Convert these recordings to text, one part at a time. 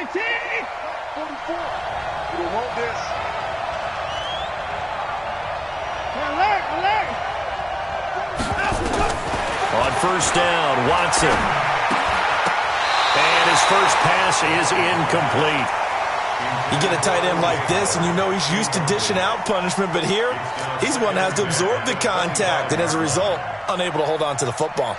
44. You don't want this. On first down, Watson. And his first pass is incomplete. You get a tight end like this, and you know he's used to dishing out punishment, but here, he's the one that has to absorb the contact, and as a result, unable to hold on to the football.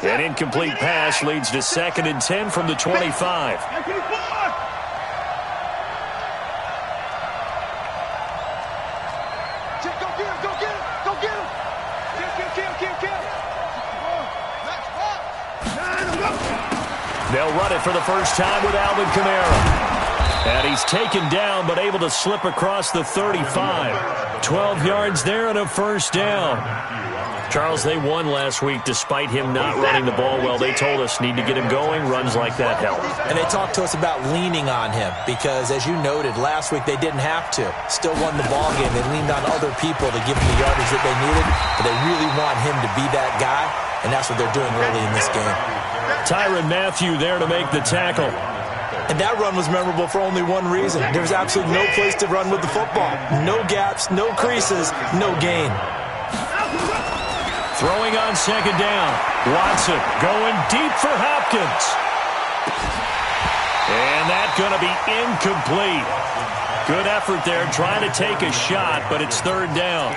An incomplete pass leads to 2nd and 10 from the 25. They'll run it for the first time with Alvin Kamara. And he's taken down but able to slip across the 35. 12 yards there and a first down. Charles, they won last week despite him not running the ball well. They told us need to get him going. Runs like that help. And they talked to us about leaning on him because, as you noted, last week they didn't have to. Still won the ball game. They leaned on other people to give them the yardage that they needed, but they really want him to be that guy, and that's what they're doing early in this game. Tyrann Mathieu there to make the tackle. And that run was memorable for only one reason. There was absolutely no place to run with the football. No gaps, no creases, no gain. Throwing on 2nd down. Watson going deep for Hopkins. And that's going to be incomplete. Good effort there trying to take a shot, but it's 3rd down.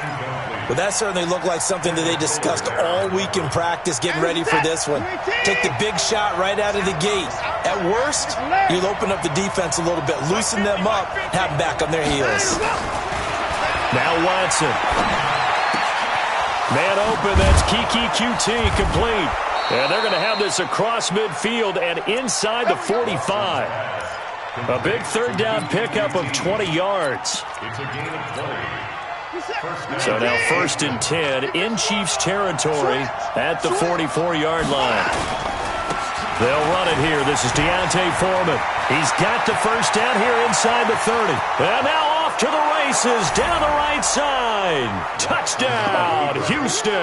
Well, that certainly looked like something that they discussed all week in practice, getting ready for this one. Take the big shot right out of the gate. At worst, you'll open up the defense a little bit, loosen them up, have them back on their heels. Now Watson. Man open, that's Kiki QT, complete. And they're going to have this across midfield and inside the 45. A big 3rd down pickup of 20 yards. So now 1st and 10 in Chiefs territory at the 44-yard line. They'll run it here. This is Deontay Foreman. He's got the first down here inside the 30. And now off to the races down the right side. Touchdown, Houston.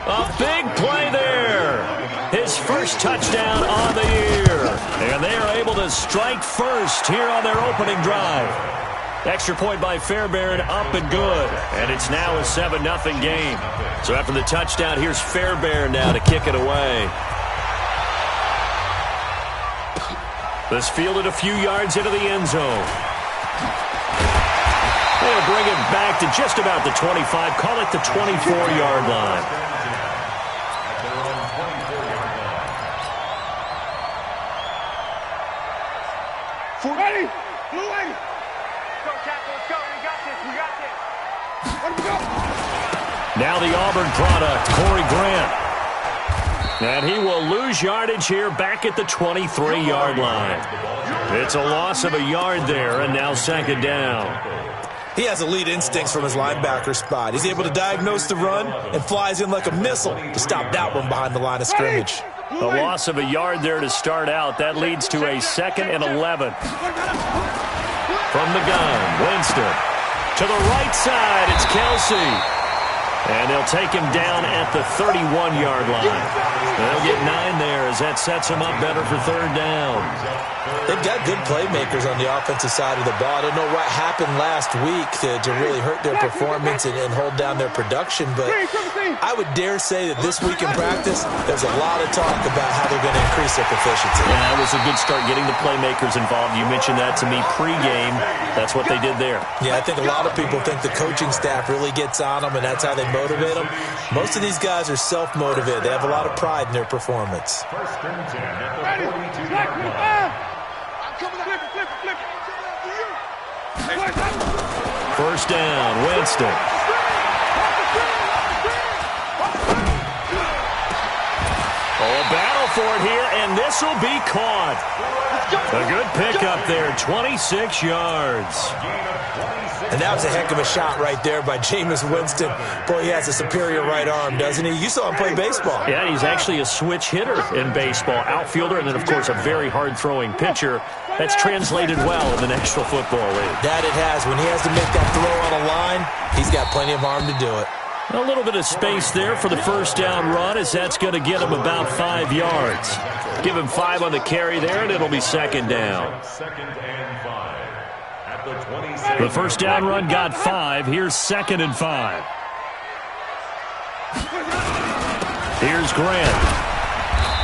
A big play there. His first touchdown on the year. And they are able to strike first here on their opening drive. Extra point by Fairbairn, up and good. And it's now a 7-0 game. So after the touchdown, here's Fairbairn now to kick it away. This fielded a few yards into the end zone. They'll bring it back to just about the 25. Call it the 24-yard line. Ready? Blue way. Go, Captain. Let's go. We got this. We got this. Let him go. Now the Auburn product, Corey Grant. And he will lose yardage here back at the 23-yard line. It's a loss of a yard there, and now 2nd down. He has elite instincts from his linebacker spot. He's able to diagnose the run and flies in like a missile to stop that one behind the line of scrimmage. A loss of a yard there to start out. That leads to a 2nd and 11. From the gun, Winston. To the right side, it's Kelsey. And they'll take him down at the 31-yard line. They'll get 9 there as that sets him up better for 3rd down. They've got good playmakers on the offensive side of the ball. I don't know what happened last week to really hurt their performance and hold down their production, but I would dare say that this week in practice, there's a lot of talk about how they're going to increase their proficiency. Yeah, that was a good start getting the playmakers involved. You mentioned that to me pregame. That's what they did there. Yeah, I think a lot of people think the coaching staff really gets on them, and that's how they motivate them. Most of these guys are self-motivated. They have a lot of pride in their performance. First down, Winston. Oh, a battle for it here, and this will be caught. A good pickup there, 26 yards. And that was a heck of a shot right there by Jameis Winston. Boy, he has a superior right arm, doesn't he? You saw him play baseball. Yeah, he's actually a switch hitter in baseball. Outfielder, and then, of course, a very hard-throwing pitcher. That's translated well in the National Football League. That it has. When he has to make that throw on a line, he's got plenty of arm to do it. A little bit of space there for the first down run, as that's going to get him about 5 yards. Give him 5 on the carry there, and it'll be second down. The first down run got 5. Here's 2nd and 5. Here's Grant.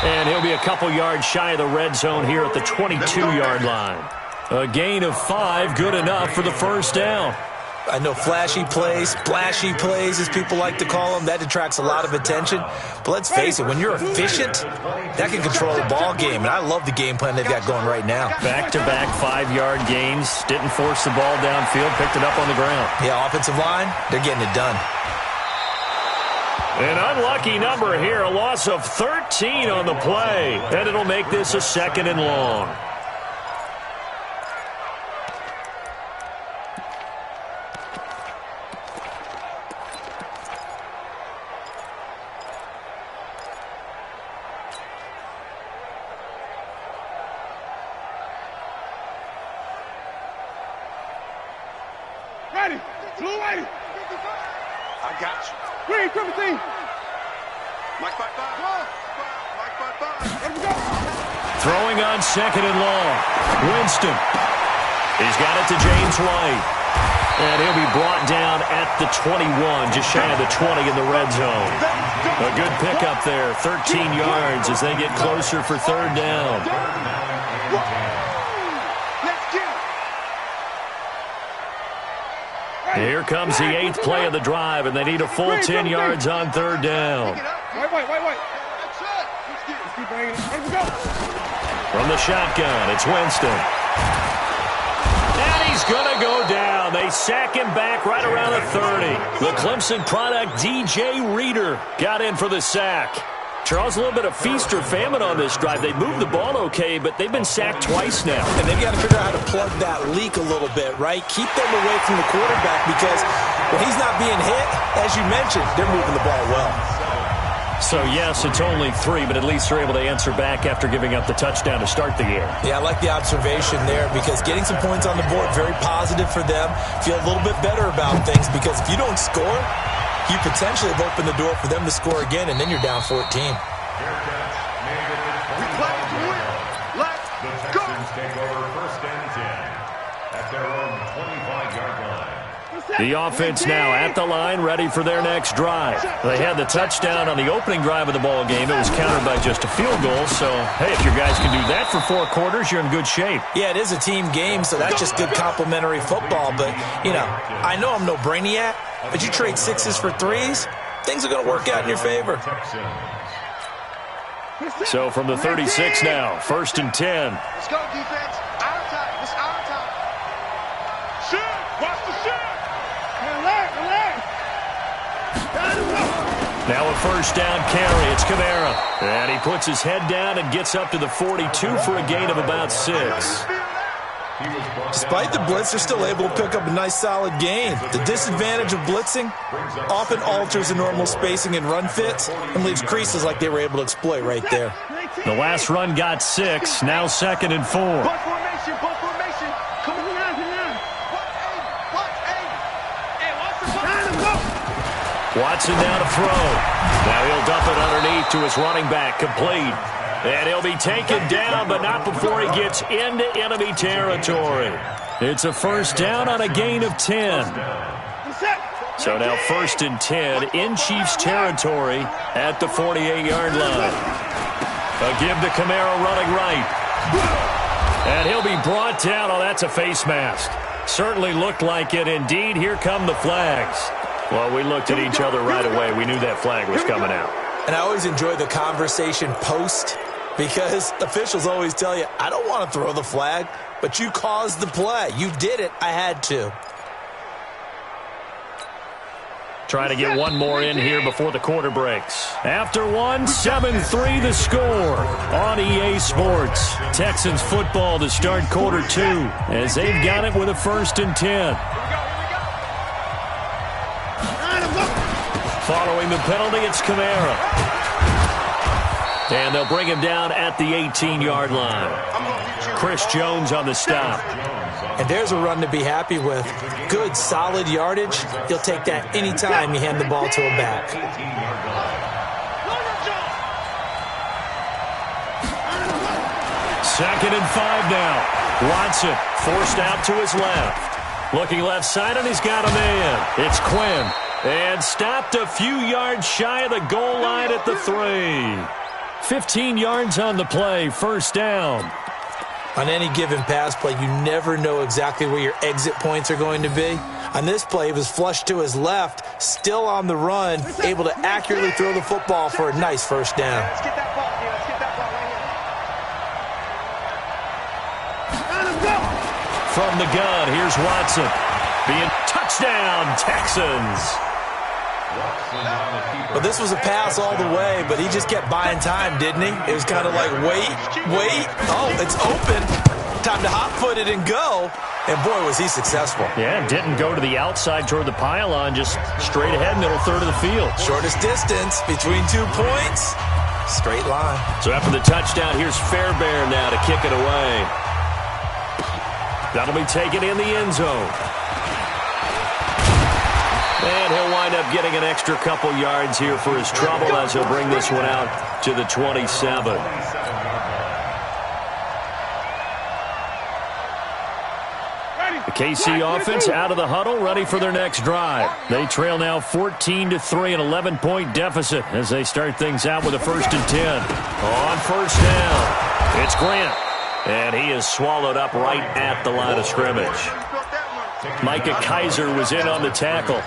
And he'll be a couple yards shy of the red zone here at the 22-yard line. A gain of 5, good enough for the first down. I know flashy plays, splashy plays, as people like to call them, that attracts a lot of attention. But let's face it, when you're efficient, that can control a ball game. And I love the game plan they've got going right now. Back-to-back 5-yard gains. Didn't force the ball downfield, picked it up on the ground. Yeah, offensive line, they're getting it done. An unlucky number here, a loss of 13 on the play. And it'll make this a 2nd and long. Ready. Blue ready. I got you. Green, 17. Mike 5-5. Mike 5-5. Let him go. Throwing on 2nd and long. Winston. He's got it to James White. And he'll be brought down at the 21, just shy of the 20 in the red zone. A good pickup there, 13 yards as they get closer for 3rd down. Here comes the 8th play of the drive, and they need a full 10 yards on 3rd down. Wait. From the shotgun, it's Winston. And he's going to go down. They sack him back right around the 30. The Clemson product, DJ Reader, got in for the sack. Charles, a little bit of feast or famine on this drive. They moved the ball okay, but they've been sacked twice now. And they've got to figure out how to plug that leak a little bit, right? Keep them away from the quarterback, because when he's not being hit, as you mentioned, they're moving the ball well. So, yes, it's only 3, but at least they're able to answer back after giving up the touchdown to start the year. Yeah, I like the observation there, because getting some points on the board, very positive for them. Feel a little bit better about things, because if you don't score, you potentially have opened the door for them to score again, and then you're down 14. We play to win. Let's go. Texans take over 1st and 10 at their own 25-yard line. The offense now at the line, ready for their next drive. They had the touchdown on the opening drive of the ball game. It was countered by just a field goal. So, hey, if your guys can do that for 4 quarters, you're in good shape. Yeah, it is a team game, so that's just good complimentary football. But, you know, I know I'm no brainiac, but you trade 6s for 3s, things are going to work out in your favor. So from the 36 now, 1st and 10. Let's go, defense. Our time. It's our time. Shoot. Watch the shoot. Relax. Now a 1st down carry. It's Kamara. And he puts his head down and gets up to the 42 for a gain of about 6. Despite the blitz, they're still able to pick up a nice, solid gain. The disadvantage of blitzing often alters the normal spacing and run fits and leaves creases like they were able to exploit right there. The last run got 6. Now 2nd and 4. Butt formation. Come on. Watson now to throw. Now he'll dump it underneath to his running back, complete. And he'll be taken down, but not before he gets into enemy territory. It's a 1st down on a gain of 10. So now 1st and 10 in Chiefs territory at the 48-yard line. A give to Kamara running right. And he'll be brought down. Oh, that's a face mask. Certainly looked like it. Indeed, here come the flags. Well, we looked at each other right away. We knew that flag was coming out. And I always enjoy the conversation post, because officials always tell you, I don't want to throw the flag, but you caused the play. You did it. I had to. try to get one more in here before the quarter breaks. After one, 7-3 the score on EA Sports. Texans football to start quarter 2 as they've got it with a 1st and 10. Following the penalty, it's Kamara. And they'll bring him down at the 18-yard line. Chris Jones on the stop. And there's a run to be happy with. Good, solid yardage. He'll take that anytime you hand the ball to a back. 2nd and 5 now. Watson forced out to his left. Looking left side, and he's got a man. It's Quinn. And stopped a few yards shy of the goal line at the 3. 15 yards on the play, 1st down. On any given pass play, you never know exactly where your exit points are going to be. On this play, he was flushed to his left, still on the run, able to accurately throw the football for a nice 1st down. Let's get that ball here. Let's get that ball right here. From the gun, here's Watson. Being touchdown, Texans. Well, this was a pass all the way, but he just kept buying time, didn't he? It was kind of like, wait. Oh, it's open. Time to hot-foot it and go. And, boy, was he successful. Yeah, didn't go to the outside toward the pylon, just straight ahead, middle third of the field. Shortest distance between 2 points. Straight line. So after the touchdown, here's Fairbairn now to kick it away. That'll be taken in the end zone. And he'll wind up getting an extra couple yards here for his trouble as he'll bring this one out to the 27. The KC offense out of the huddle, ready for their next drive. They trail now 14-3, an 11-point deficit as they start things out with a 1st and 10. On 1st down, it's Grant. And he is swallowed up right at the line of scrimmage. Micah Kaiser was in on the tackle.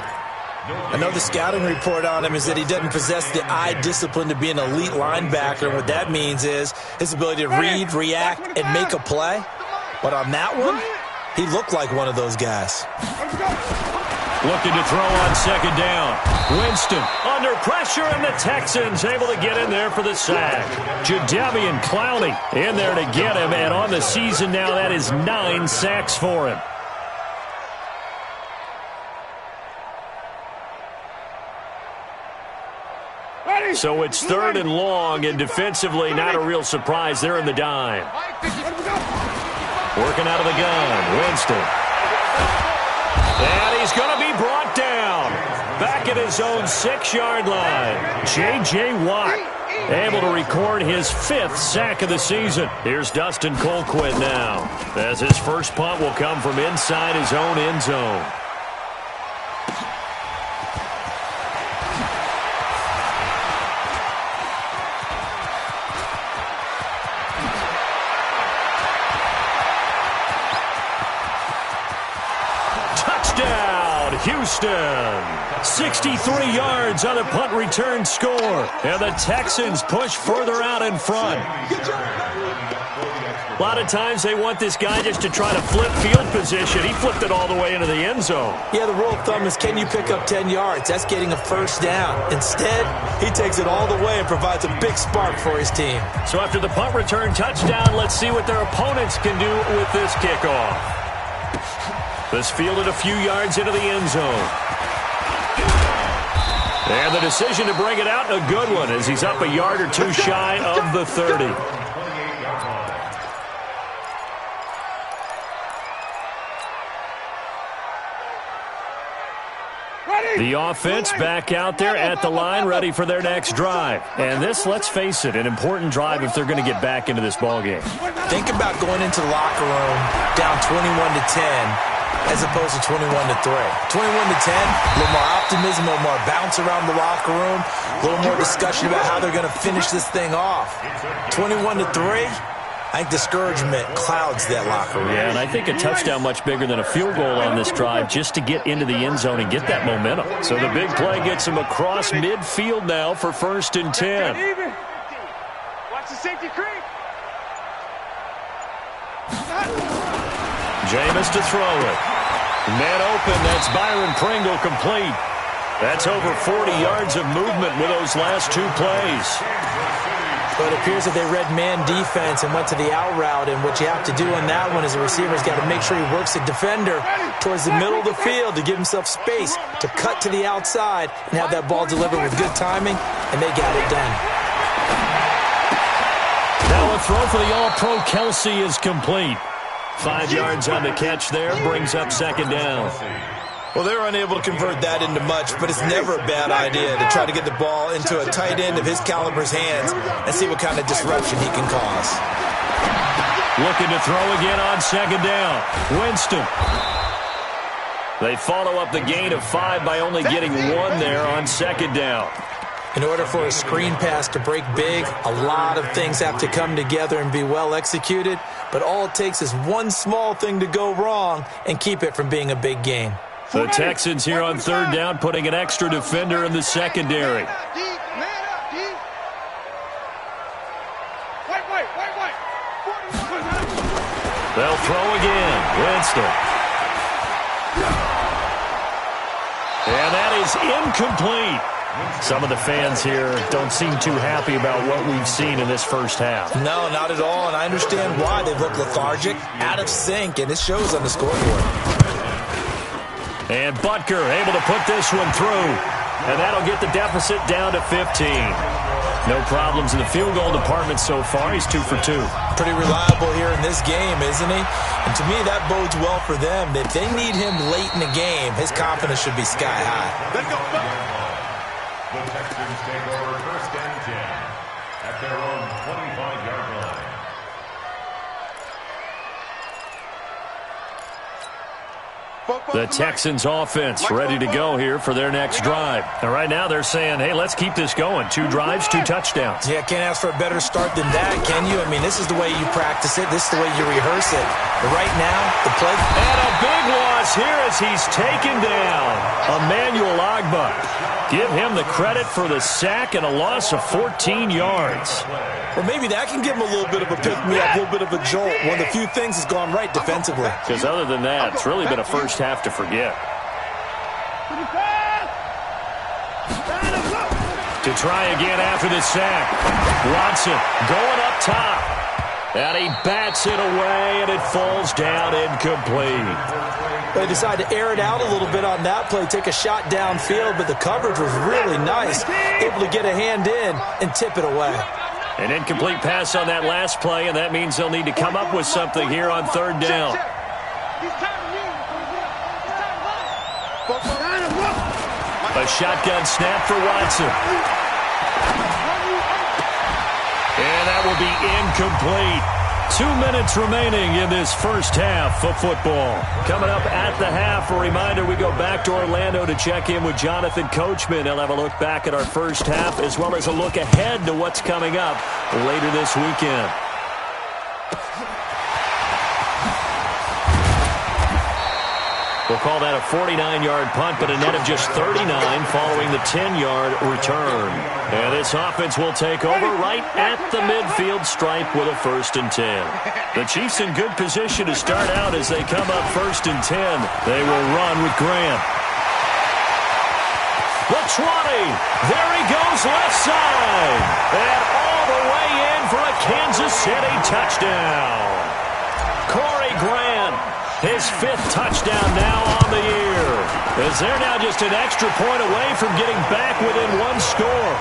I know the scouting report on him is that he doesn't possess the eye discipline to be an elite linebacker. What that means is his ability to read, react, and make a play. But on that one, he looked like one of those guys. Looking to throw on 2nd down. Winston under pressure, and the Texans able to get in there for the sack. Jadeveon Clowney in there to get him, and on the season now, that is 9 sacks for him. So it's 3rd and long, and defensively, not a real surprise. They're in the dime. Working out of the gun, Winston. And he's going to be brought down. Back at his own 6-yard line. J.J. Watt able to record his 5th sack of the season. Here's Dustin Colquitt now, as his first punt will come from inside his own end zone. Houston. 63 yards on the punt return score. And the Texans push further out in front. A lot of times they want this guy just to try to flip field position. He flipped it all the way into the end zone. Yeah, the rule of thumb is, can you pick up 10 yards? That's getting a 1st down. Instead, he takes it all the way and provides a big spark for his team. So after the punt return touchdown, let's see what their opponents can do with this kickoff. This fielded a few yards into the end zone. And the decision to bring it out, a good one, as he's up a yard or 2 shy of the 30. The offense back out there at the line, ready for their next drive. And this, let's face it, an important drive if they're going to get back into this ballgame. Think about going into the locker room down 21-10. As opposed to 21-3. 21-10, a little more optimism, a little more bounce around the locker room, a little more discussion about how they're going to finish this thing off. 21-3, I think discouragement clouds that locker room. Yeah, and I think a touchdown much bigger than a field goal on this drive just to get into the end zone and get that momentum. So the big play gets him across midfield now for 1st and 10. Watch the safety creep. Jameis to throw it. Man open, that's Byron Pringle complete. That's over 40 yards of movement with those last 2 plays. But it appears that they read man defense and went to the out route, and what you have to do on that one is the receiver's got to make sure he works the defender towards the middle of the field to give himself space to cut to the outside and have that ball delivered with good timing, and they got it done. Now a throw for the All-Pro Kelsey is complete. 5 yards on the catch there, brings up second down. Well, they were unable to convert that into much, but it's never a bad idea to try to get the ball into a tight end of his caliber's hands and see what kind of disruption he can cause. Looking to throw again on second down. Winston. They follow up the gain of 5 by only getting 1 there on second down. In order for a screen pass to break big, a lot of things have to come together and be well executed, but all it takes is one small thing to go wrong and keep it from being a big game. The Texans here on third down putting an extra defender in the secondary. They'll throw again. Winston. And that is incomplete. Some of the fans here don't seem too happy about what we've seen in this first half. No, not at all, and I understand why. They look lethargic, out of sync, and it shows on the scoreboard. And Butker able to put this one through. And that'll get the deficit down to 15. No problems in the field goal department so far. He's 2 for 2. Pretty reliable here in this game, isn't he? And to me, that bodes well for them. If they need him late in the game, his confidence should be sky high. The Texans take over first and 10 at their own 25-yard line. The Texans offense ready to go here for their next drive. And right now they're saying, hey, let's keep this going. 2 drives, 2 touchdowns. Yeah, can't ask for a better start than that, can you? I mean, this is the way you practice it. This is the way you rehearse it. But right now, the play... And a big loss here as he's taken down. Emmanuel Ogbah. Give him the credit for the sack and a loss of 14 yards. Well, maybe that can give him a little bit of a pick-me-up, a little bit of a jolt. One of the few things has gone right defensively. Because other than that, it's really been a first half to forget. To try again after the sack. Watson going up top. And he bats it away, and it falls down incomplete. They decided to air it out a little bit on that play, take a shot downfield, but the coverage was really nice. Able to get a hand in and tip it away. An incomplete pass on that last play, and that means they'll need to come up with something here on third down. A shotgun snap for Watson. And that will be incomplete. 2 minutes remaining in this first half of football. Coming up at the half, a reminder, we go back to Orlando to check in with Jonathan Coachman. He'll have a look back at our first half as well as a look ahead to what's coming up later this weekend. We'll call that a 49-yard punt, but a net of just 39 following the 10-yard return. And this offense will take over right at the midfield stripe with a 1st and 10. The Chiefs in good position to start out as they come up 1st and 10. They will run with Grant. The 20. There he goes left side. And all the way in for a Kansas City touchdown. Corey Grant. His 5th touchdown now on the year. As they're now just an extra point away from getting back within 1 score.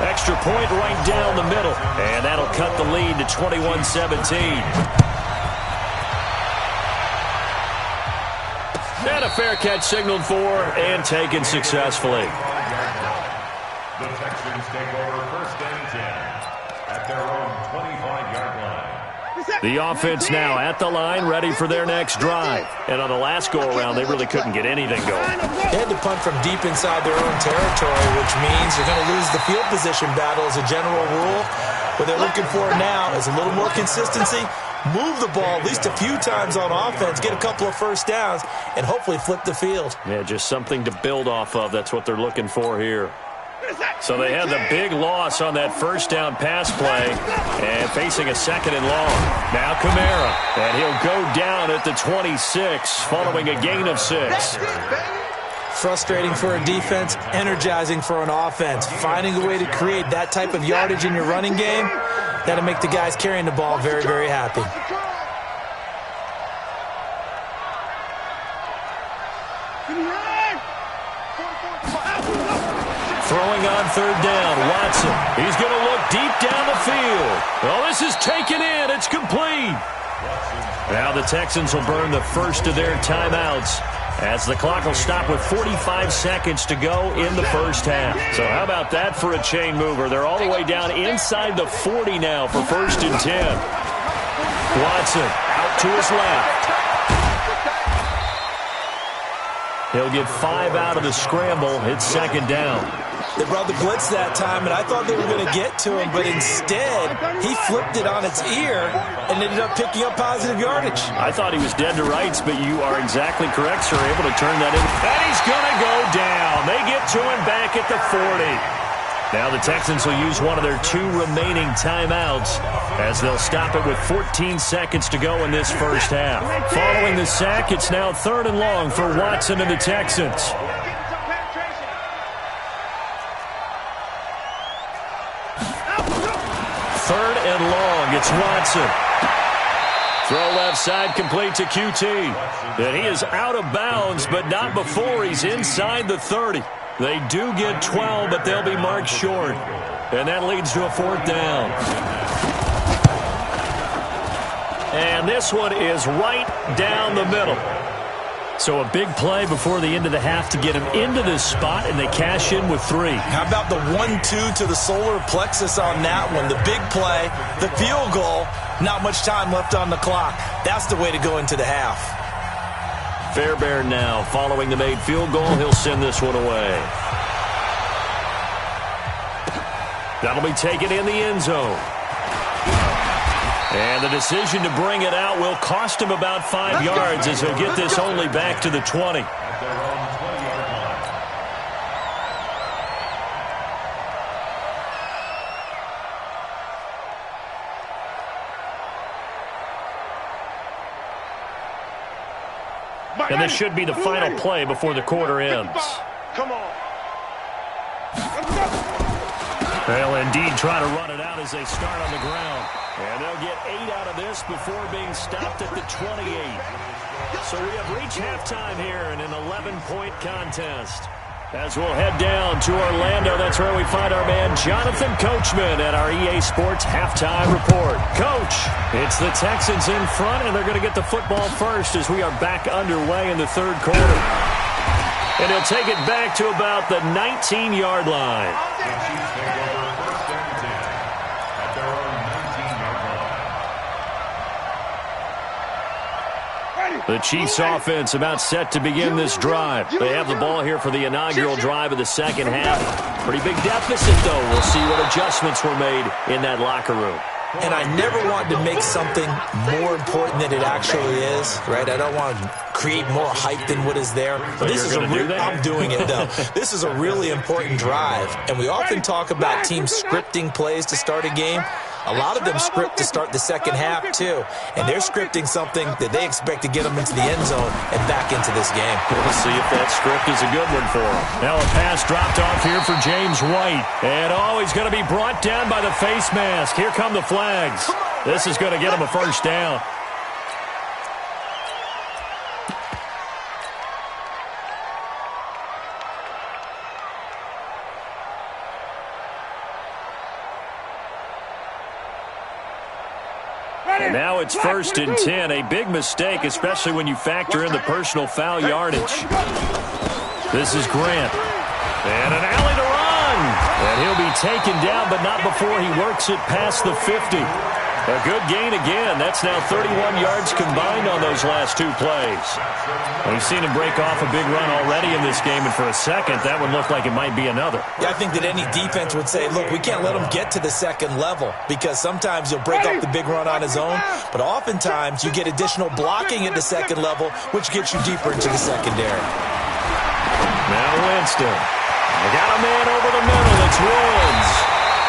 Extra point right down the middle. And that'll cut the lead to 21-17. And a fair catch signaled for and taken successfully. The Texans take over 1st and 10 at their own 25-yard line. The offense now at the line, ready for their next drive. And on the last go-around, they really couldn't get anything going. They had to punt from deep inside their own territory, which means you're going to lose the field position battle as a general rule. What they're looking for now is a little more consistency, move the ball at least a few times on offense, get a couple of first downs, and hopefully flip the field. Yeah, just something to build off of. That's what they're looking for here. So they had the big loss on that first down pass play and facing a 2nd and long. Now Kamara, and he'll go down at the 26 following a gain of 6. Frustrating for a defense, energizing for an offense. Finding a way to create that type of yardage in your running game, that'll make the guys carrying the ball very, very happy. Throwing on third down, Watson. He's going to look deep down the field. Oh, this is taken in. It's complete. Now the Texans will burn the first of their timeouts as the clock will stop with 45 seconds to go in the first half. So how about that for a chain mover? They're all the way down inside the 40 now for 1st and 10. Watson out to his left. He'll get 5 out of the scramble. It's 2nd down. They brought the blitz that time, and I thought they were going to get to him, but instead, he flipped it on its ear and ended up picking up positive yardage. I thought he was dead to rights, but you are exactly correct, sir. Able to turn that in. And he's going to go down. They get to him back at the 40. Now the Texans will use one of their 2 remaining timeouts as they'll stop it with 14 seconds to go in this first half. Following the sack, it's now 3rd and long for Watson and the Texans. 3rd and long, it's Watson. Throw left side, complete to QT. And he is out of bounds, but not before he's inside the 30. They do get 12, but they'll be marked short. And that leads to a 4th down. And this one is right down the middle. So a big play before the end of the half to get him into this spot, and they cash in with 3. How about the 1-2 to the solar plexus on that one? The big play, the field goal, not much time left on the clock. That's the way to go into the half. Fairbairn now following the made field goal. He'll send this one away. That'll be taken in the end zone. And the decision to bring it out will cost him about 5 yards as he'll get this only back to the 20. And this should be the final play before the quarter ends. Come on. They'll indeed try to run it out as they start on the ground. And they'll get 8 out of this before being stopped at the 28. So we have reached halftime here in an 11-point contest. As we'll head down to Orlando, that's where we find our man Jonathan Coachman at our EA Sports Halftime Report. Coach, it's the Texans in front, and they're going to get the football first as we are back underway in the 3rd quarter. And he'll take it back to about the 19-yard line. The Chiefs offense about set to begin this drive. They have the ball here for the inaugural drive of the 2nd half. Pretty big deficit, though. We'll see what adjustments were made in that locker room. And I never want to make something more important than it actually is, right? I don't want to create more hype than what is there. But this is I'm doing it, though. This is a really important drive. And we often talk about teams scripting plays to start a game. A lot of them script to start the 2nd half, too. And they're scripting something that they expect to get them into the end zone and back into this game. We'll see if that script is a good one for them. Now a pass dropped off here for James White. And he's going to be brought down by the face mask. Here come the flags. This is going to get him a 1st down. And now it's 1st and 10. A big mistake, especially when you factor in the personal foul yardage. This is Grant. And an alley to run. And he'll be taken down, but not before he works it past the 50. A good gain again. That's now 31 yards combined on those last 2 plays. We've seen him break off a big run already in this game, and for a second, that would look like it might be another. Yeah, I think that any defense would say, look, we can't let him get to the 2nd level because sometimes he'll break off the big run on his own, but oftentimes you get additional blocking at the 2nd level, which gets you deeper into the secondary. Now Winston. They got a man over the middle. It's Woods.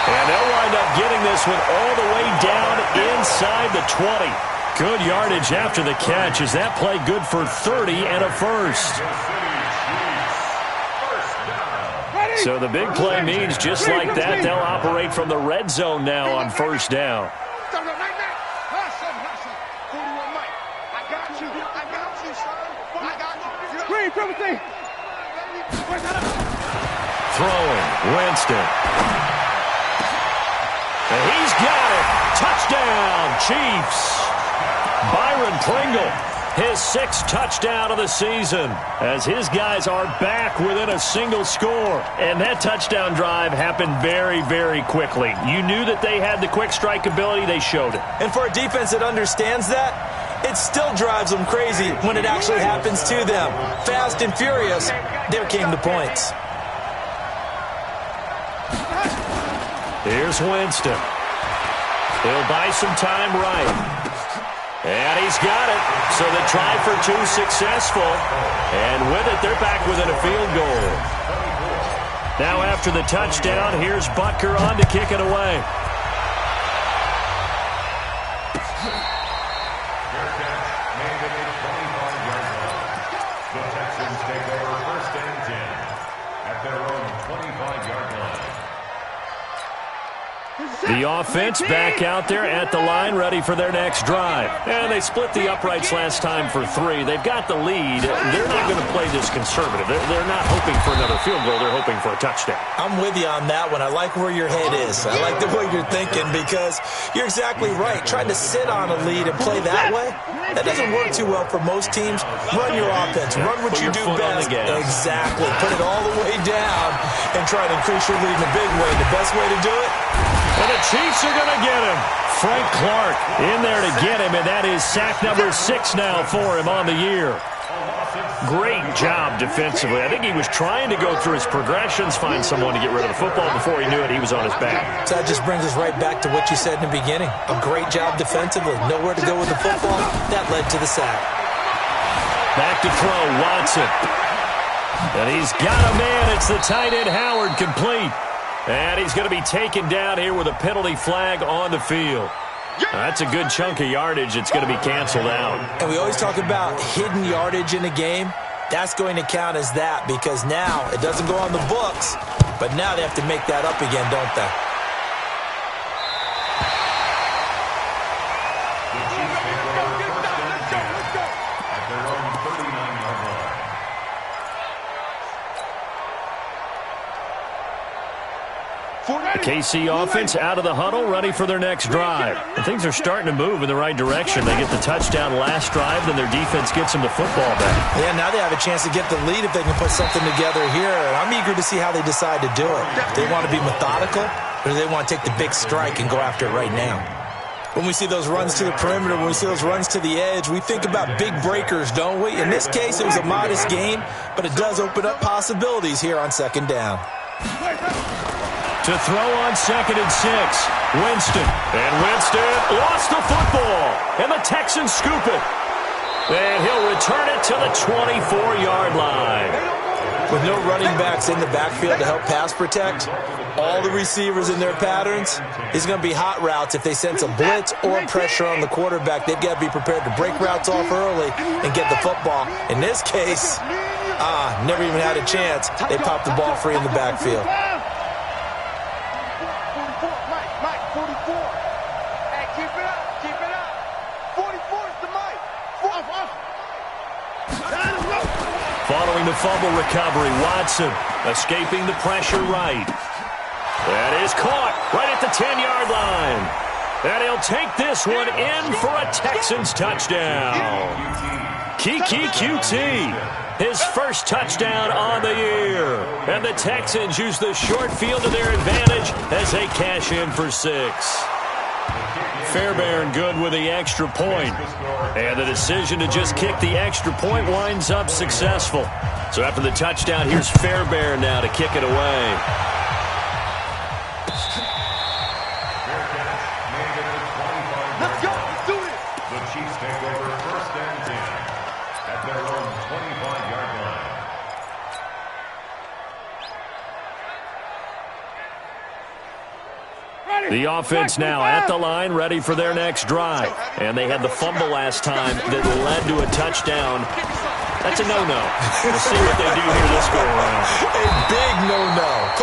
And they'll wind up getting this one all the way down inside the 20. Good yardage after the catch. Is that play good for 30 and a 1st? So the big play means just like that, they'll operate from the red zone now on first down. Throwing, Winston. And he's got it. Touchdown, Chiefs. Byron Pringle, his 6th touchdown of the season, as his guys are back within a single score. And that touchdown drive happened very, very quickly. You knew that they had the quick strike ability. They showed it. And for a defense that understands that, it still drives them crazy when it actually happens to them. Fast and furious, there came the points. Here's Winston. He'll buy some time right. And he's got it. So the try for 2 successful. And with it, they're back within a field goal. Now after the touchdown, here's Butker on to kick it away. The Texans take over 1st and 10 at their own 25-yard line. The offense back out there at the line, ready for their next drive. And they split the uprights last time for 3. They've got the lead. They're not going to play this conservative. They're not hoping for another field goal. They're hoping for a touchdown. I'm with you on that one. I like where your head is. I like the way you're thinking because you're exactly right. Trying to sit on a lead and play that way, that doesn't work too well for most teams. Run your offense. Run what you do best. Exactly. Put it all the way down and try to increase your lead in a big way. The best way to do it? And the Chiefs are going to get him. Frank Clark in there to get him, and that is sack number 6 now for him on the year. Great job defensively. I think he was trying to go through his progressions, find someone to get rid of the football. Before he knew it, he was on his back. So that just brings us right back to what you said in the beginning. A great job defensively. Nowhere to go with the football. That led to the sack. Back to throw, Watson. And he's got a man. It's the tight end, Howard, complete. And he's going to be taken down here with a penalty flag on the field. That's a good chunk of yardage. It's going to be canceled out. And we always talk about hidden yardage in a game. That's going to count as that because now it doesn't go on the books, but now they have to make that up again, don't they? The Chiefs take over 1st and 10 at their own 39-yard line. The KC offense out of the huddle, ready for their next drive. And things are starting to move in the right direction. They get the touchdown last drive, then their defense gets them the football back. Yeah, now they have a chance to get the lead if they can put something together here. And I'm eager to see how they decide to do it. Do they want to be methodical, or do they want to take the big strike and go after it right now? When we see those runs to the perimeter, when we see those runs to the edge, we think about big breakers, don't we? In this case, it was a modest gain, but it does open up possibilities here on 2nd down. To throw on 2nd and 6, Winston. And Winston lost the football. And the Texans scoop it. And he'll return it to the 24-yard line. With no running backs in the backfield to help pass protect, all the receivers in their patterns, it's going to be hot routes. If they sense a blitz or pressure on the quarterback, they've got to be prepared to break routes off early and get the football. In this case, never even had a chance. They popped the ball free in the backfield. Following the fumble recovery, Watson escaping the pressure right. That is caught right at the 10-yard line. And he'll take this one in for a Texans touchdown. Kiki QT, his first touchdown on the year. And the Texans use the short field to their advantage as they cash in for 6. Fairbairn good with the extra point. And the decision to just kick the extra point winds up successful. So after the touchdown, here's Fairbairn now to kick it away. Let's go. Let's do it. The Chiefs take over 1st and 10 at their own 25-yard line. The offense now at the line, ready for their next drive. And they had the fumble last time that led to a touchdown. That's a no-no. We'll see what they do here this go around. A big no-no.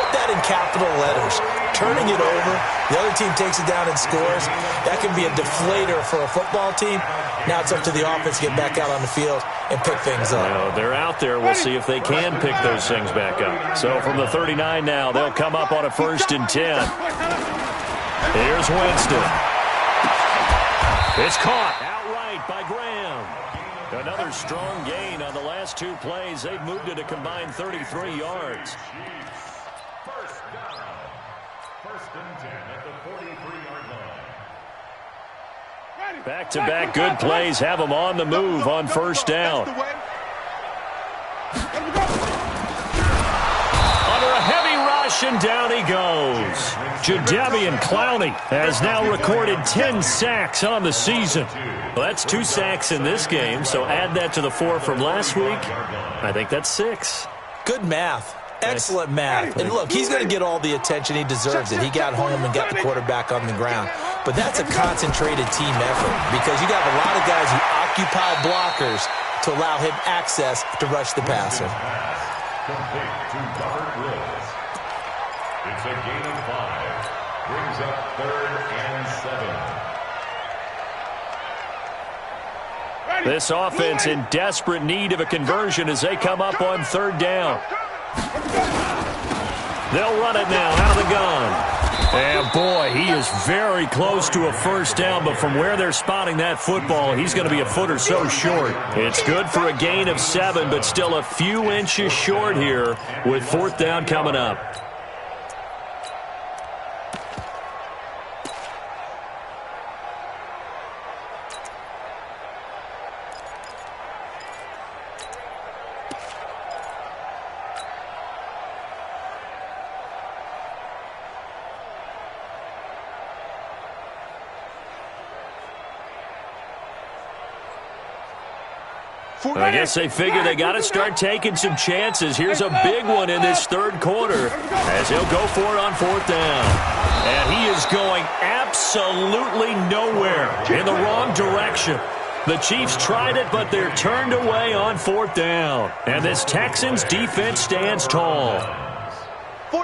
turnovers. Turning it over, the other team takes it down and scores. That can be a deflator for a football team. Now it's up to the offense to get back out on the field and pick things up. Well, they're out there. We'll see if they can pick those things back up. So from the 39 now, they'll come up on a 1st and 10. Here's Winston. It's caught outright by Graham. Another strong gain on the last 2 plays. They've moved it a combined 33 yards. First down. 1st and 10 at the 43-yard line. Back-to-back good plays have them on the move on 1st down. Under a heavy rush, and down he goes. Jadeveon Clowney has now recorded 10 sacks on the season. Well, that's 2 sacks in this game, so add that to the 4 from last week. I think that's 6. Good math. Excellent math. And look, he's going to get all the attention he deserves it. He got home and got the quarterback on the ground. But that's a concentrated team effort because you got a lot of guys who occupy blockers to allow him access to rush the passer. Complete to Robert Woods. It's a gain of 5. Brings up 3rd and 7. This offense in desperate need of a conversion as they come up on 3rd down. They'll run it now out of the gun. And boy, he is very close to a 1st down, but from where they're spotting that football, he's going to be a foot or so short. It's good for a gain of 7, but still a few inches short here with 4th down coming up. I guess they figure they got to start taking some chances. Here's a big one in this 3rd quarter as he'll go for it on 4th down. And he is going absolutely nowhere in the wrong direction. The Chiefs tried it, but they're turned away on 4th down. And this Texans defense stands tall.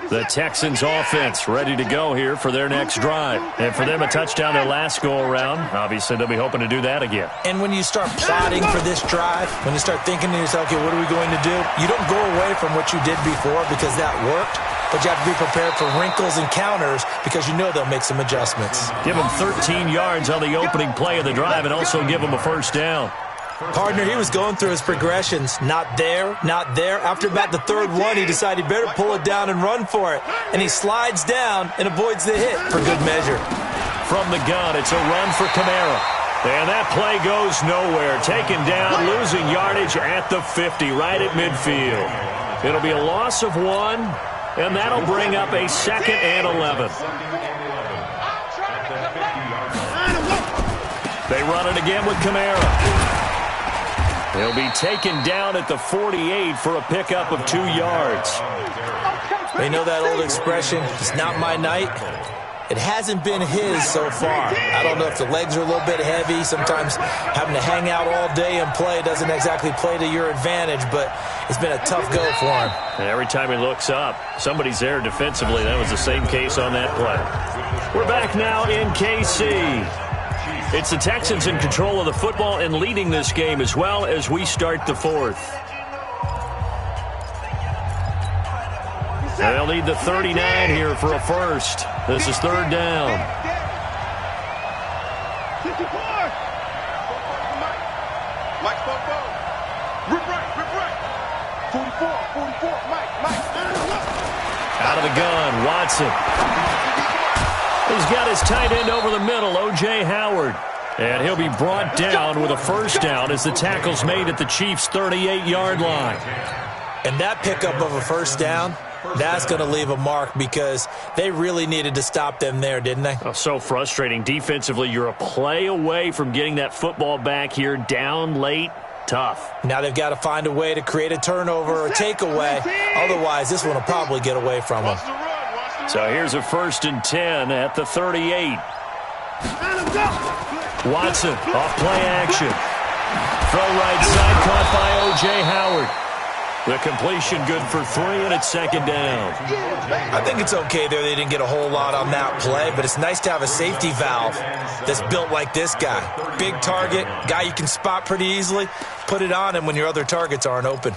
The Texans offense ready to go here for their next drive. And for them, a touchdown their last go-around. Obviously, they'll be hoping to do that again. And when you start plotting for this drive, when you start thinking to yourself, okay, what are we going to do? You don't go away from what you did before because that worked. But you have to be prepared for wrinkles and counters because you know they'll make some adjustments. Give them 13 yards on the opening play of the drive and also give them a 1st down. Partner, he was going through his progressions. Not there, not there. After about the 3rd one, he decided he better pull it down and run for it. And he slides down and avoids the hit for good measure. From the gun, it's a run for Kamara. And that play goes nowhere. Taken down, losing yardage at the 50, right at midfield. It'll be a loss of 1, and that'll bring up a 2nd and 11. They run it again with Kamara. He'll be taken down at the 48 for a pickup of 2 yards. You know that old expression, it's not my night? It hasn't been his so far. I don't know if the legs are a little bit heavy. Sometimes having to hang out all day and play doesn't exactly play to your advantage, but it's been a tough go for him. And every time he looks up, somebody's there defensively. That was the same case on that play. We're back now in KC. It's the Texans in control of the football and leading this game as well as we start the 4th. They'll need the 39 here for a 1st. This is 3rd down. Mike, rip right. 44, Mike. Out of the gun, Watson. He's got his tight end over the middle, O.J. Howard. And he'll be brought down with a 1st down as the tackle's made at the Chiefs' 38-yard line. And that pickup of a 1st down, that's going to leave a mark because they really needed to stop them there, didn't they? Oh, so frustrating. Defensively, you're a play away from getting that football back here down late. Tough. Now they've got to find a way to create a turnover or takeaway. Otherwise, this one will probably get away from them. So here's a 1st and 10 at the 38. Watson off play action. Throw right side caught by O.J. Howard. The completion good for 3, and it's second down. I think it's okay there. They didn't get a whole lot on that play, but it's nice to have a safety valve that's built like this guy. Big target, guy you can spot pretty easily. Put it on him when your other targets aren't open.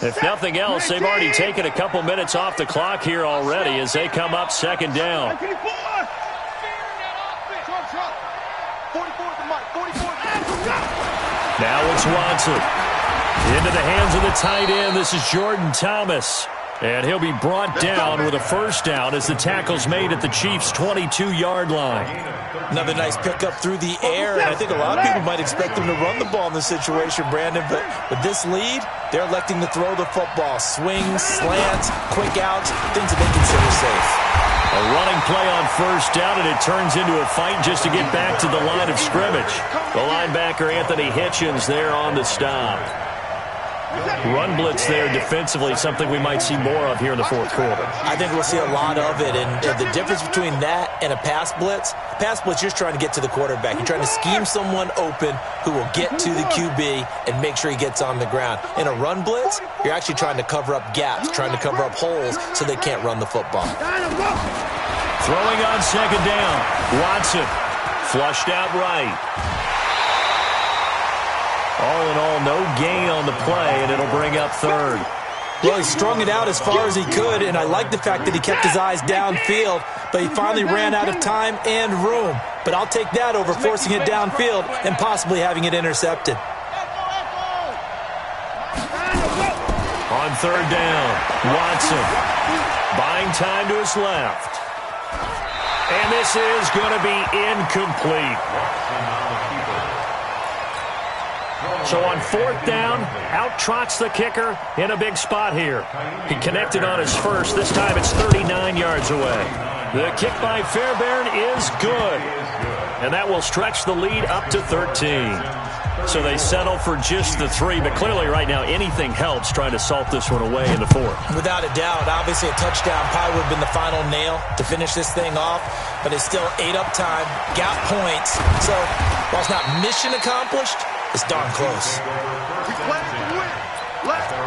If nothing else, they've already taken a couple minutes off the clock here already as they come up second down. Now it's Watson. Into the hands of the tight end. This is Jordan Thomas. And he'll be brought down with a first down as the tackle's made at the Chiefs' 22-yard line. Another nice pickup through the air, and I think a lot of people might expect them to run the ball in this situation, Brandon, but with this lead, they're electing to throw the football. Swings, slants, quick outs, things that they consider safe. A running play on first down, and it turns into a fight just to get back to the line of scrimmage. The linebacker, Anthony Hitchens, there on the stop. Run blitz there defensively, something we might see more of here in the fourth quarter. I think we'll see a lot of it, and the difference between that and a pass blitz, you're trying to get to the quarterback. You're trying to scheme someone open who will get to the QB and make sure he gets on the ground. In a run blitz, you're actually trying to cover up gaps, trying to cover up holes so they can't run the football. Throwing on second down, Watson flushed out right. All in all, no gain on the play, and it'll bring up third. Well, he strung it out as far as he could, and I like the fact that he kept his eyes downfield, but he finally ran out of time and room. But I'll take that over forcing it downfield and possibly having it intercepted. On third down, Watson buying time to his left. And this is going to be incomplete. So on fourth down, out trots the kicker in a big spot here. He connected on his first. This time it's 39 yards away. The kick by Fairbairn is good. And that will stretch the lead up to 13. So they settle for just the 3. But clearly right now anything helps trying to salt this one away in the fourth. Without a doubt. Obviously a touchdown probably would have been the final nail to finish this thing off. But it's still 8 up time, got points. So while it's not mission accomplished, it's darn close. We play to win. Let's go.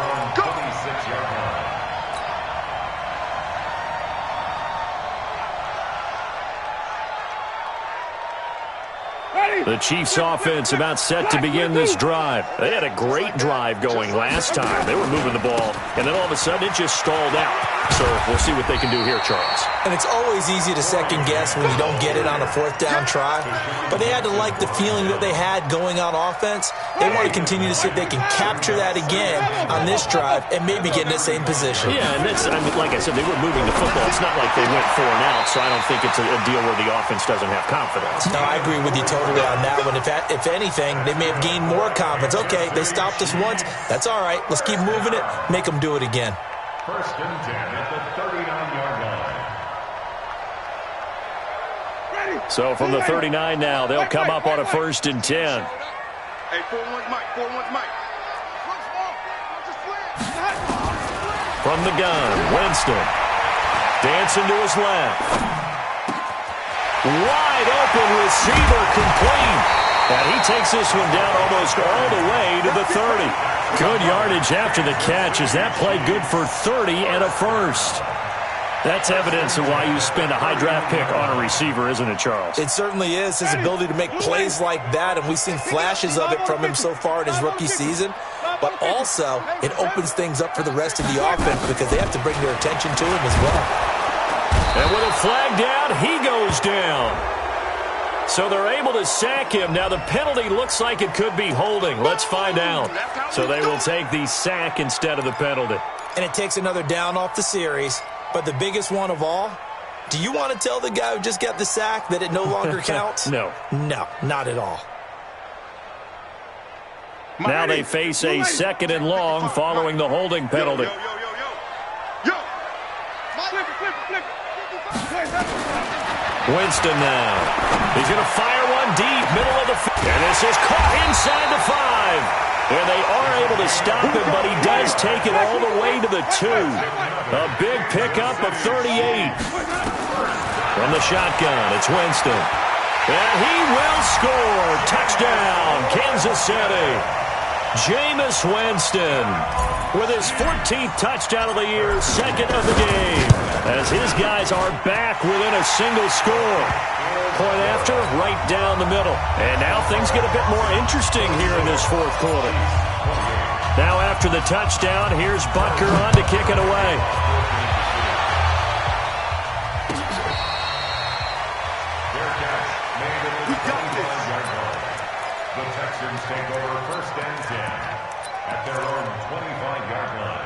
The Chiefs offense about set to begin this drive. They had a great drive going last time. They were moving the ball, and then all of a sudden it just stalled out. So we'll see what they can do here, Charles. And it's always easy to second guess when you don't get it on a fourth down try. But they had to like the feeling that they had going on offense. They want to continue to see if they can capture that again on this drive and maybe get in the same position. Yeah, and that's, I mean, like I said, they were moving the football. It's not like they went 4 and out, so I don't think it's a deal where the offense doesn't have confidence. No, I agree with you totally on that one. If anything, they may have gained more confidence. Okay, they stopped us once. That's all right. Let's keep moving it. Make them do it again. First and 10 at the 39-yard line. So from the 39 now, they'll come up on a first and 10. Hey, 4-1's Mike. 4-1's Mike. From the gun, Winston. Dancing to his left. Wide open receiver complete. And he takes this one down almost all the way to the 30. Good yardage after the catch as that play good for 30 and a first. That's evidence of why you spend a high draft pick on a receiver, isn't it, Charles? It certainly is. His ability to make plays like that, and we've seen flashes of it from him so far in his rookie season. But also, it opens things up for the rest of the offense because they have to bring their attention to him as well. And with a flag down, he goes down. So they're able to sack him. Now the penalty looks like it could be holding. Let's find out. So they will take the sack instead of the penalty. And it takes another down off the series. But the biggest one of all, do you want to tell the guy who just got the sack that it no longer counts? No. No, not at all. Now they face a second and long following the holding penalty. Winston now. He's going to fire one deep, middle of the field. And this is caught inside the 5. And they are able to stop him, but he does take it all the way to the 2. A big pickup of 38. From the shotgun, it's Winston. And he will score. Touchdown, Kansas City. Jameis Winston with his 14th touchdown of the year, second of the game, as his guys are back within a single score. Point after, right down the middle. And now things get a bit more interesting here in this fourth quarter. Now after the touchdown, here's Butker on to kick it away. The Texans take over first and 10 at their own 25-yard line.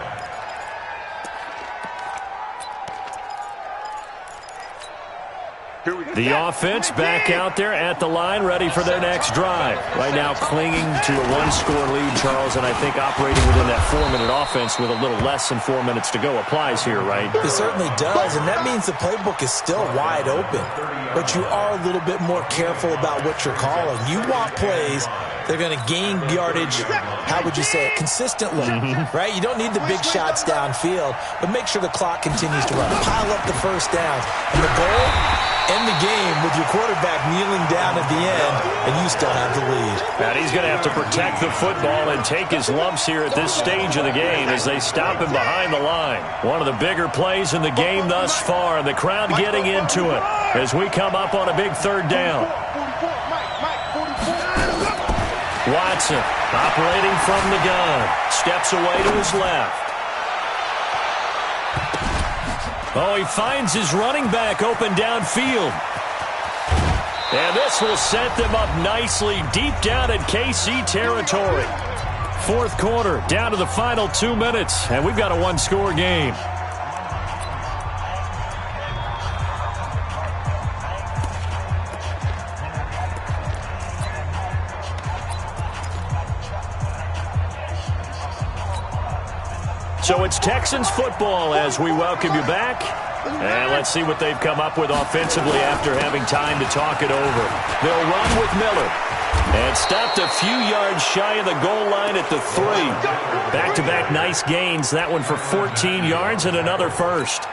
The offense back out there at the line, ready for their next drive. Right now clinging to a one-score lead, Charles, and I think operating within that 4-minute offense with a little less than 4 minutes to go applies here, right? It certainly does, and that means the playbook is still wide open. But you are a little bit more careful about what you're calling. You want plays that are going to gain yardage, how would you say it, consistently, right? You don't need the big shots downfield, but make sure the clock continues to run. Pile up the first downs. And the goal, end the game with your quarterback kneeling down at the end, and you still have the lead. And he's going to have to protect the football and take his lumps here at this stage of the game as they stop him behind the line. One of the bigger plays in the game thus far, and the crowd getting into it as we come up on a big third down. Watson operating from the gun. Steps away to his left. Oh, he finds his running back open downfield. And this will set them up nicely deep down in KC territory. Fourth quarter, down to the final 2 minutes, and we've got a one-score game. So it's Texans football as we welcome you back. And let's see what they've come up with offensively after having time to talk it over. They'll run with Miller. And stopped a few yards shy of the goal line at the 3. Back-to-back nice gains. That one for 14 yards and another first.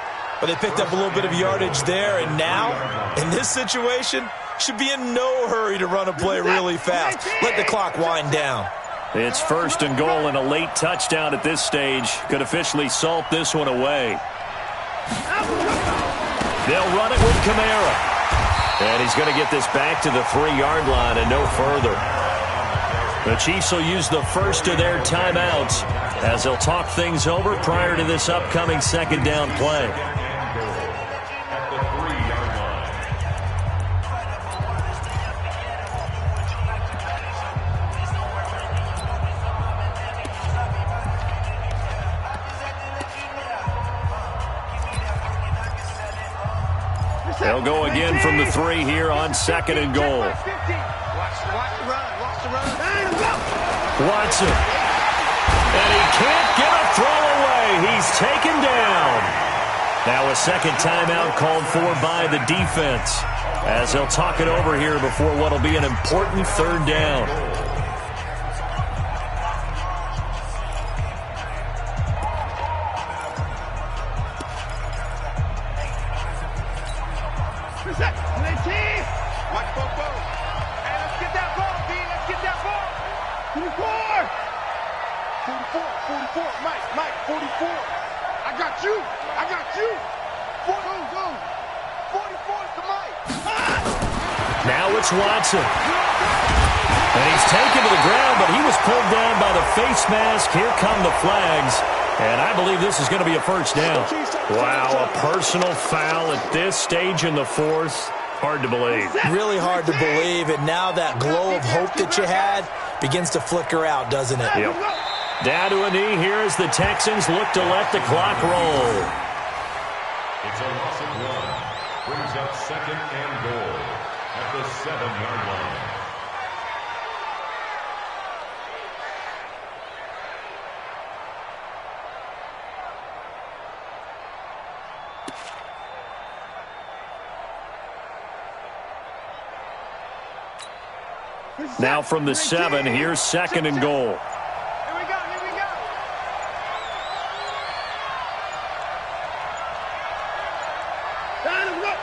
But they picked up a little bit of yardage there, and now, in this situation, should be in no hurry to run a play really fast. Let the clock wind down. It's first and goal, and a late touchdown at this stage could officially salt this one away. They'll run it with Kamara. And he's going to get this back to the 3-yard line and no further. The Chiefs will use the first of their timeouts as they'll talk things over prior to this upcoming second down play. They'll go again from the 3 here on second and goal. Watson. And he can't get a throw away. He's taken down. Now a second timeout called for by the defense as they'll talk it over here before what will be an important third down. Watson. And he's taken to the ground, but he was pulled down by the face mask. Here come the flags. And I believe this is going to be a first down. Wow, a personal foul at this stage in the fourth. Hard to believe. Really hard to believe. And now that glow of hope that you had begins to flicker out, doesn't it? Yep. Down to a knee here as the Texans look to let the clock roll. It's a loss of 1. Brings up second and goal at the 7-yard line. Now from the 7, here's second and goal.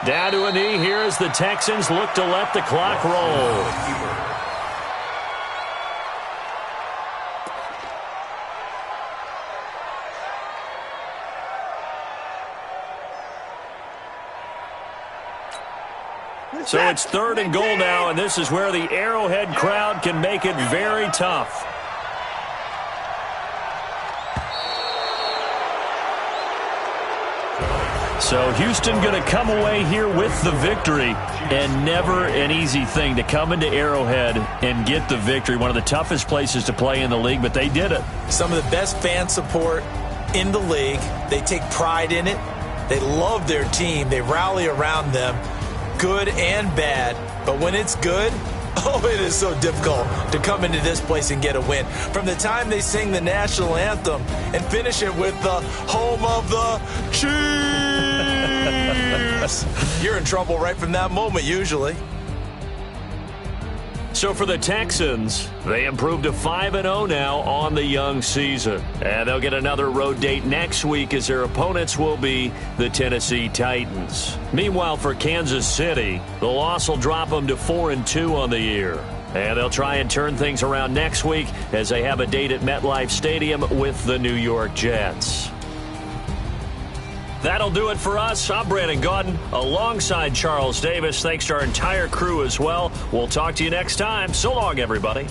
Down to a knee here as the Texans look to let the clock roll. So it's 3rd and goal now, and this is where the Arrowhead crowd can make it very tough. So Houston going to come away here with the victory, and never an easy thing to come into Arrowhead and get the victory. One of the toughest places to play in the league, but they did it. Some of the best fan support in the league. They take pride in it. They love their team. They rally around them, good and bad. But when it's good, oh, it is so difficult to come into this place and get a win. From the time they sing the national anthem and finish it with the home of the Chiefs, you're in trouble right from that moment usually. So for the Texans, they improved to 5-0 now on the young season. And they'll get another road date next week as their opponents will be the Tennessee Titans. Meanwhile, for Kansas City, the loss will drop them to 4-2 on the year. And they'll try and turn things around next week as they have a date at MetLife Stadium with the New York Jets. That'll do it for us. I'm Brandon Gaudin alongside Charles Davis. Thanks to our entire crew as well. We'll talk to you next time. So long, everybody.